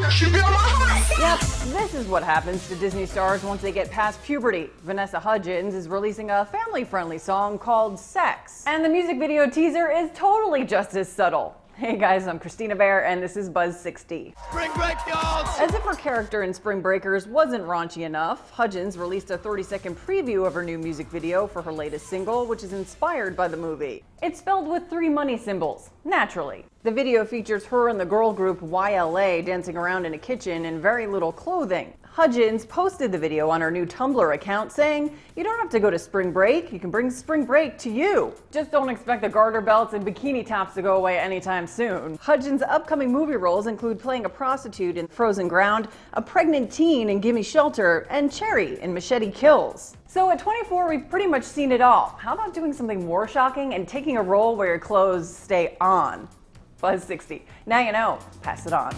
Yep, this is what happens to Disney stars once they get past puberty. Vanessa Hudgens is releasing a family-friendly song called Sex. And the music video teaser is totally just as subtle. Hey guys, I'm Christina Bear, and this is Buzz 60. Spring break, y'all! As if her character in Spring Breakers wasn't raunchy enough, Hudgens released a 30-second preview of her new music video for her latest single, which is inspired by the movie. It's spelled with 3 money symbols, naturally. The video features her and the girl group YLA dancing around in a kitchen in very little clothing. Hudgens posted the video on her new Tumblr account saying, "You don't have to go to spring break, you can bring spring break to you." Just don't expect the garter belts and bikini tops to go away anytime soon. Hudgens' upcoming movie roles include playing a prostitute in Frozen Ground, a pregnant teen in Gimme Shelter, and Cherry in Machete Kills. So at 24, we've pretty much seen it all. How about doing something more shocking and taking a role where your clothes stay on? Buzz 60. Now you know. Pass it on.